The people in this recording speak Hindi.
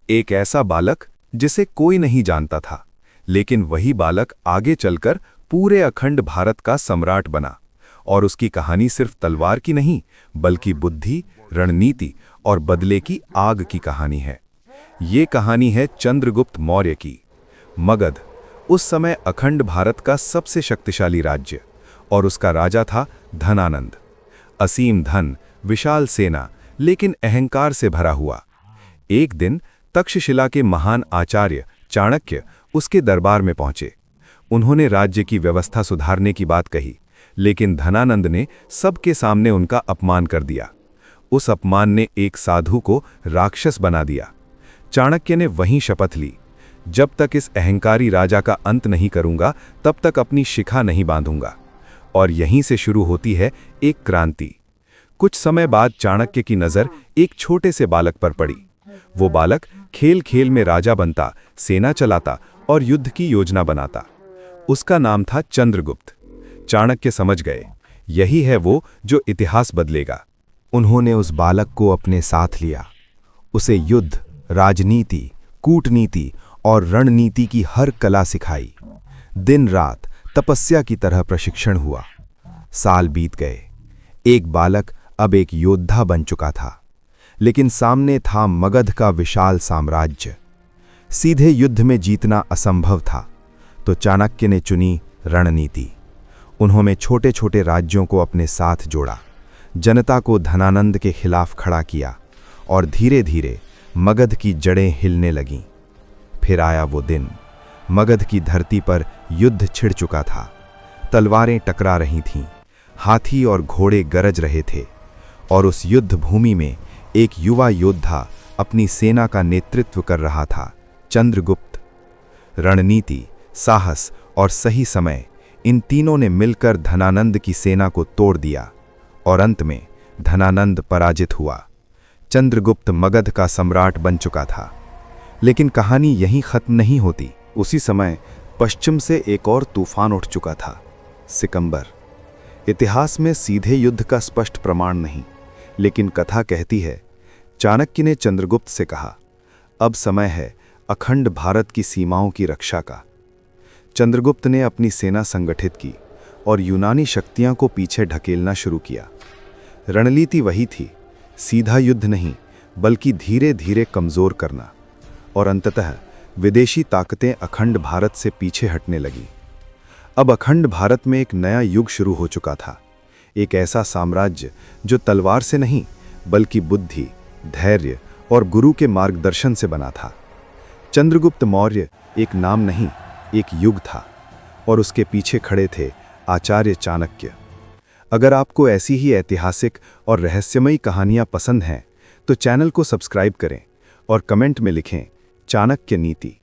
एक ऐसा बालक जिसे कोई नहीं जानता था, लेकिन वही बालक आगे चलकर पूरे अखंड भारत का सम्राट बना। और उसकी कहानी सिर्फ तलवार की नहीं, बल्कि बुद्धि, रणनीति और बदले की आग की कहानी है। ये कहानी है चंद्रगुप्त मौर्य की। मगध उस समय अखंड भारत का सबसे शक्तिशाली राज्य, और उसका राजा था धनानंद। असीम धन, विशाल सेना, लेकिन अहंकार से भरा हुआ। एक दिन तक्षशिला के महान आचार्य चाणक्य उसके दरबार में पहुंचे। उन्होंने राज्य की व्यवस्था सुधारने की बात कही, लेकिन धनानंद ने सबके सामने उनका अपमान कर दिया। उस अपमान ने एक साधु को राक्षस बना दिया। चाणक्य ने वहीं शपथ ली, जब तक इस अहंकारी राजा का अंत नहीं करूंगा, तब तक अपनी शिखा नहीं बांधूंगा। और यहीं से शुरू होती है एक क्रांति। कुछ समय बाद चाणक्य की नज़र एक छोटे से बालक पर पड़ी। वो बालक खेल खेल में राजा बनता, सेना चलाता और युद्ध की योजना बनाता। उसका नाम था चंद्रगुप्त। चाणक्य समझ गए, यही है वो जो इतिहास बदलेगा। उन्होंने उस बालक को अपने साथ लिया। उसे युद्ध, राजनीति, कूटनीति और रणनीति की हर कला सिखाई। दिन रात तपस्या की तरह प्रशिक्षण हुआ। साल बीत गए। एक बालक अब एक योद्धा बन चुका था, लेकिन सामने था मगध का विशाल साम्राज्य। सीधे युद्ध में जीतना असंभव था, तो चाणक्य ने चुनी रणनीति। उन्होंने छोटे छोटे राज्यों को अपने साथ जोड़ा, जनता को धनानंद के खिलाफ खड़ा किया, और धीरे धीरे मगध की जड़ें हिलने लगीं। फिर आया वो दिन। मगध की धरती पर युद्ध छिड़ चुका था। तलवारें टकरा रही थीं, हाथी और घोड़े गरज रहे थे, और उस युद्ध भूमि में एक युवा योद्धा अपनी सेना का नेतृत्व कर रहा था, चंद्रगुप्त। रणनीति, साहस और सही समय, इन तीनों ने मिलकर धनानंद की सेना को तोड़ दिया, और अंत में धनानंद पराजित हुआ। चंद्रगुप्त मगध का सम्राट बन चुका था। लेकिन कहानी यहीं खत्म नहीं होती। उसी समय पश्चिम से एक और तूफान उठ चुका था, सिकंबर। इतिहास में सीधे युद्ध का स्पष्ट प्रमाण नहीं, लेकिन कथा कहती है, चाणक्य ने चंद्रगुप्त से कहा, अब समय है अखंड भारत की सीमाओं की रक्षा का। चंद्रगुप्त ने अपनी सेना संगठित की और यूनानी शक्तियां को पीछे ढकेलना शुरू किया। रणनीति वही थी, सीधा युद्ध नहीं, बल्कि धीरे धीरे कमजोर करना। और अंततः विदेशी ताकतें अखंड भारत से पीछे हटने लगी। अब अखंड भारत में एक नया युग शुरू हो चुका था। एक ऐसा साम्राज्य जो तलवार से नहीं, बल्कि बुद्धि, धैर्य और गुरु के मार्गदर्शन से बना था। चंद्रगुप्त मौर्य एक नाम नहीं, एक युग था, और उसके पीछे खड़े थे आचार्य चाणक्य। अगर आपको ऐसी ही ऐतिहासिक और रहस्यमयी कहानियां पसंद हैं, तो चैनल को सब्सक्राइब करें और कमेंट में लिखें चाणक्य नीति।